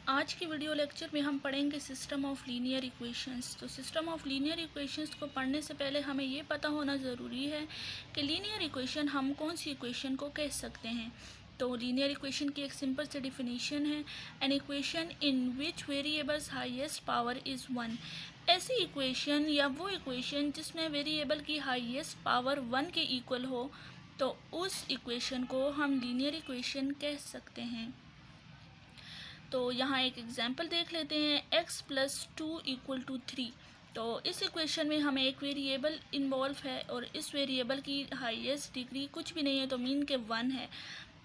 आज की video lecture में हम पढ़ेंगे सिस्टम ऑफ लीनियर इक्वेशंस। तो सिस्टम ऑफ लीनियर इक्वेशंस को पढ़ने से पहले हमें ये पता होना ज़रूरी है कि लीनियर इक्वेशन हम कौन सी इक्वेशन को कह सकते हैं। तो लीनियर इक्वेशन की एक सिंपल सी डिफिनीशन है, an equation in which variables highest power is 1। ऐसी इक्वेशन या वो इक्वेशन जिसमें वेरिएबल की हाईएस्ट पावर 1 के इक्वल हो, तो उस इक्वेशन को हम लीनियर इक्वेशन कह सकते हैं। तो यहाँ एक एग्जांपल देख लेते हैं, x + 2 = 3। तो इस इक्वेशन में हमें एक वेरिएबल इन्वॉल्व है और इस वेरिएबल की हाईएस्ट डिग्री कुछ भी नहीं है, तो मीन के 1 है।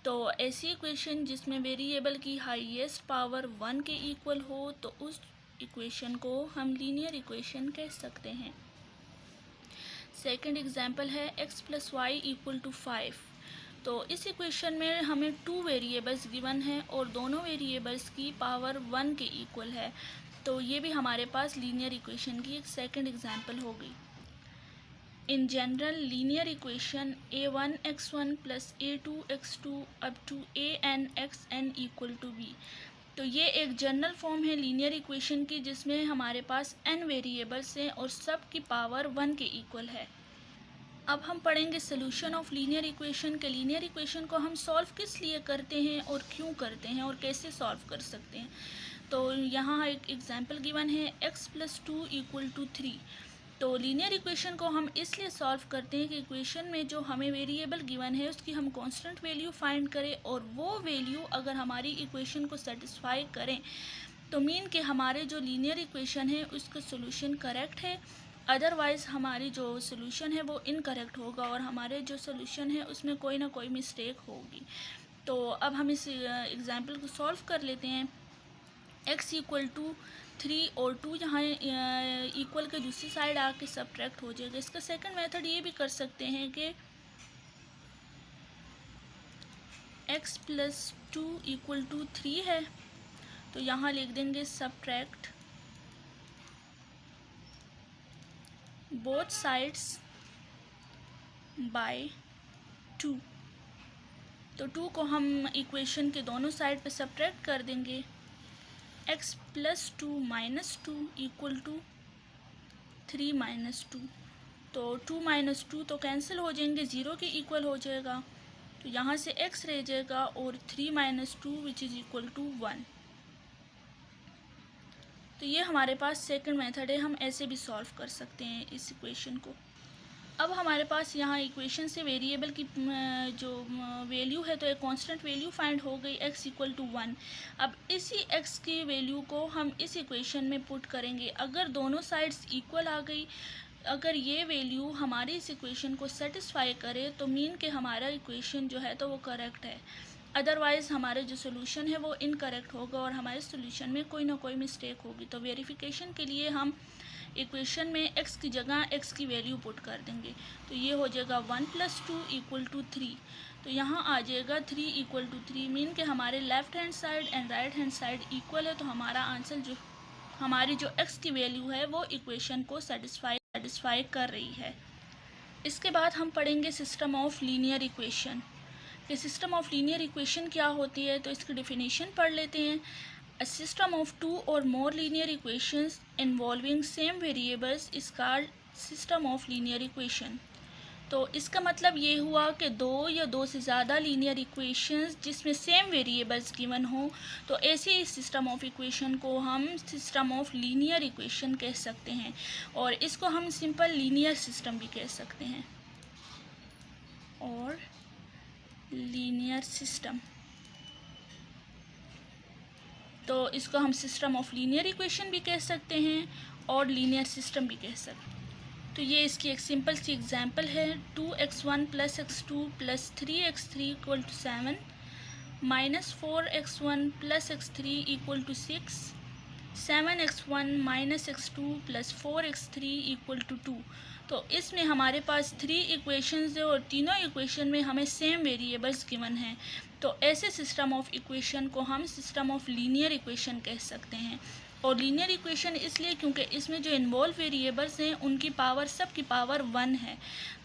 तो ऐसी इक्वेशन जिसमें वेरिएबल की हाईएस्ट पावर 1 के इक्वल हो, तो उस इक्वेशन को हम लीनियर इक्वेशन कह सकते हैं। सेकंड एग्जांपल है x + y = 5। तो इस इक्वेशन में हमें 2 वेरिएबल्स गिवन है और दोनों वेरिएबल्स की पावर 1 के इक्वल है। तो ये भी हमारे पास लीनियर इक्वेशन की एक सेकंड एग्जांपल हो गई। In general linear equation a1x1 + a2x2 up to anxn = b। तो ये एक जनरल फॉर्म है लीनियर इक्वेशन की, जिसमें हमारे पास n वेरिएबल्स हैं और सब की पावर 1 के इक्वल है। अब हम पढ़ेंगे सोल्यूशन ऑफ लीनियर इक्वेशन के लीनियर इक्वेशन को हम सॉल्व किस लिए करते हैं और क्यों करते हैं और कैसे सॉल्व कर सकते हैं। तो यहाँ एक एग्जांपल गिवन है, x + 2 = 3। तो लीनियर इक्वेशन को हम इसलिए सॉल्व करते हैं कि इक्वेशन में जो हमें वेरिएबल गिवन है उसकी हम कांस्टेंट वैल्यू फाइंड करें, और वो वैल्यू अगर हमारी इक्वेशन को सेटिस्फाई करें तो मीन कि हमारे जो लीनियर इक्वेशन है उसका सोल्यूशन करेक्ट है। अदरवाइज़ हमारी जो सोल्यूशन है वो इनकरेक्ट होगा और हमारे जो सोल्यूशन है उसमें कोई ना कोई मिस्टेक होगी। तो अब हम इस एग्जांपल को सॉल्व कर लेते हैं। x = 3 और 2 यहाँ इक्वल के दूसरी साइड आके सब्ट्रैक्ट हो जाएगा। इसका सेकंड मेथड ये भी कर सकते हैं कि x + 2 = 3 है, तो यहाँ लिख देंगे सब्ट्रैक्ट बोथ साइड्स बाय 2। तो 2 को हम इक्वेशन के दोनों साइड पे सब्ट्रैक्ट कर देंगे। x + 2 - 2 = 3 - 2। तो 2 - 2 तो कैंसिल हो जाएंगे, 0 के इक्वल हो जाएगा। तो यहाँ से x रह जाएगा और 3 - 2 = 1। तो ये हमारे पास सेकंड मेथड है, हम ऐसे भी सॉल्व कर सकते हैं इस इक्वेशन को। अब हमारे पास यहाँ इक्वेशन से वेरिएबल की जो वैल्यू है, तो एक कांस्टेंट वैल्यू फाइंड हो गई, x = 1। अब इसी x की वैल्यू को हम इस इक्वेशन में पुट करेंगे। अगर दोनों साइड्स इक्वल आ गई, अगर ये वैल्यू हमारी इस इक्वेशन को सेटिस्फाई करे, तो मीन कि हमारा इक्वेशन जो है तो वो करेक्ट है। अदरवाइज़ हमारा जो सोल्यूशन है वो इनकरेक्ट होगा और हमारे सोल्यूशन में कोई ना कोई मिस्टेक होगी। तो वेरिफिकेशन के लिए हम इक्वेशन में x की जगह x की वैल्यू पुट कर देंगे। तो ये हो जाएगा 1 + 2 = 3। तो यहाँ आ जाएगा 3 = 3, मीन कि हमारे left hand side and right hand side equal है। तो हमारा आंसर जो हमारी जो x की वैल्यू है वो इक्वेशन को सेटिस्फाई कर रही है। इसके बाद हम पढ़ेंगे सिस्टम ऑफ लीनियर इक्वेशन। कि सिस्टम ऑफ लीनियर इक्वेशन क्या होती है, तो इसकी डेफिनेशन पढ़ लेते हैं। A system of 2 or more linear equations involving same variables is called system of linear equation। तो इसका मतलब ये हुआ कि 2 या 2 से ज़्यादा लीनियर इक्वेशंस जिसमें सेम वेरिएबल्स गिवन हो, तो ऐसे सिस्टम ऑफ इक्वेशन को हम सिस्टम ऑफ लीनियर इक्वेशन कह सकते हैं, और इसको हम सिंपल लीनियर सिस्टम भी कह सकते हैं, और लीनियर सिस्टम। तो इसको हम सिस्टम ऑफ लीनियर इक्वेशन भी कह सकते हैं और लीनियर सिस्टम भी कह सकते हैं। तो ये इसकी एक सिंपल सी एग्जांपल है, 2x1 + x2 + 3x3 = 7 - 4x1 + x3 = 6 7x1 - x2 + 4x3 = 2। तो इसमें हमारे पास 3 इक्वेशंस है और तीनों इक्वेशन में हमें सेम वेरिएबल्स गिवन हैं। तो ऐसे सिस्टम ऑफ इक्वेशन को हम सिस्टम ऑफ लीनियर इक्वेशन कह सकते हैं। और लीनियर इक्वेशन इसलिए क्योंकि इसमें जो इन्वॉल्व वेरिएबल्स हैं उनकी पावर सब की पावर 1 है,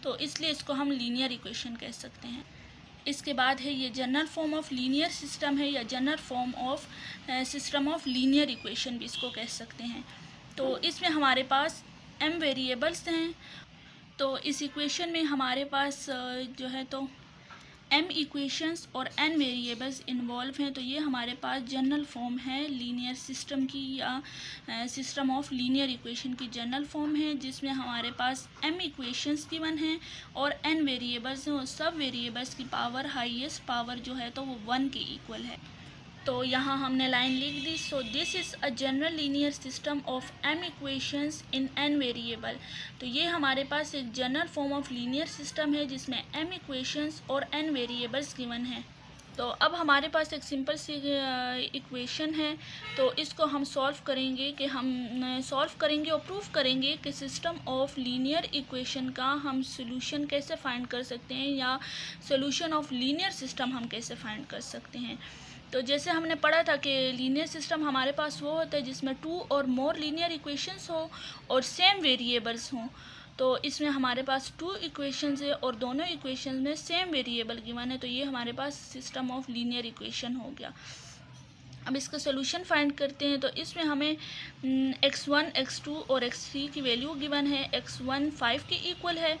तो इसलिए इसको हम लीनियर इक्वेशन कह सकते हैं। इसके बाद है ये general form of linear system है, या general form of system of linear equation भी इसको कह सकते हैं। तो इसमें हमारे पास m वेरिएबल्स हैं। तो इस इक्वेशन में हमारे पास जो है तो m इक्वेशंस और n वेरिएबल्स इन्वॉल्व हैं। तो ये हमारे पास जनरल फॉर्म है लीनियर सिस्टम की, या सिस्टम ऑफ लीनियर इक्वेशन की जनरल फॉर्म है, जिसमें हमारे पास m इक्वेशंस गिवन हैं और n वेरिएबल्स हैं, और सब वेरिएबल्स की पावर हाईएस्ट पावर जो है तो वो 1 के इक्वल है। तो यहाँ हमने लाइन लिख दी। So this is a general linear system of m equations in n variable. तो ये हमारे पास एक general form of linear system है जिसमें m इक्वेशंस और n वेरिएबल्स गिवन है। तो अब हमारे पास एक सिंपल सी इक्वेशन है, तो इसको हम सॉल्व करेंगे और प्रूफ करेंगे कि सिस्टम ऑफ लीनियर इक्वेशन का हम सोल्यूशन कैसे फाइंड कर सकते हैं, या सोल्यूशन ऑफ लीनियर सिस्टम हम कैसे फाइंड कर सकते हैं। तो जैसे हमने पढ़ा था कि लीनियर सिस्टम हमारे पास वो होता है जिसमें 2 और मोर लीनियर इक्वेशंस हो और सेम वेरिएबल्स हों। तो इसमें हमारे पास 2 इक्वेशंस है और दोनों इक्वेशंस में सेम वेरिएबल गिवन है। तो ये हमारे पास सिस्टम ऑफ लीनियर इक्वेशन हो गया। अब इसका सोल्यूशन फाइंड करते हैं। तो इसमें हमें x1, x2 और x3 की वैल्यू गिवन है। x1 5 के इक्वल है,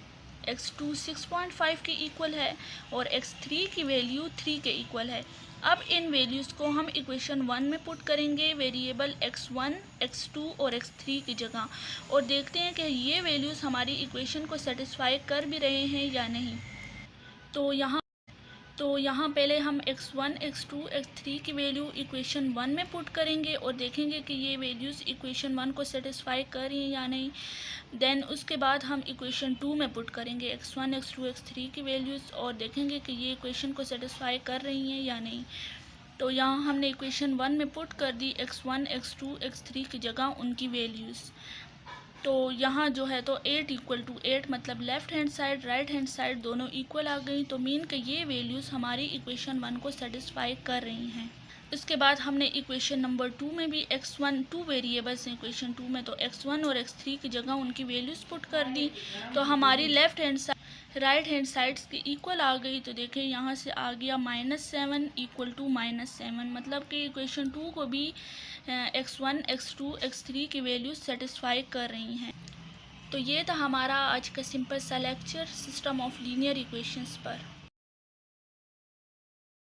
x2 6.5 के इक्वल है और x3 की वैल्यू 3 के इक्वल है। अब इन वैल्यूज़ को हम इक्वेशन 1 में पुट करेंगे वेरिएबल x1, x2 और x3 की जगह, और देखते हैं कि ये वैल्यूज़ हमारी इक्वेशन को सेटिस्फाई कर भी रहे हैं या नहीं। तो यहाँ पहले हम x1, x2, x3 की वैल्यू इक्वेशन 1 में पुट करेंगे और देखेंगे कि ये वैल्यूज़ इक्वेशन 1 को सेटिस्फाई कर रही हैं या नहीं। देन उसके बाद हम इक्वेशन 2 में पुट करेंगे x1, x2, x3 की वैल्यूज़ और देखेंगे कि ये इक्वेशन को सेटिस्फाई कर रही हैं या नहीं। तो यहाँ हमने इक्वेशन 1 में पुट कर दी x1, x2, x3 की जगह उनकी वैल्यूज़। तो यहाँ जो है तो 8 = 8, मतलब left hand side right hand side दोनों इक्वल आ गई। तो मीन कि ये वैल्यूज़ हमारी इक्वेशन 1 को सेटिस्फाई कर रही हैं। इसके बाद हमने इक्वेशन नंबर 2 में भी x1, 2 वेरिएबल्स हैं इक्वेशन 2 में, तो x1 और x3 की जगह उनकी वैल्यूज़ पुट कर दी। तो हमारी left hand side right hand sides की इक्वल आ गई। तो देखें यहाँ से आ गया -7 = -7, मतलब कि इक्वेशन 2 को भी x1, x2, x3 की वैल्यूज सेटिस्फाई कर रही हैं। तो ये था हमारा आज का सिंपल सा lecture system of linear equations पर।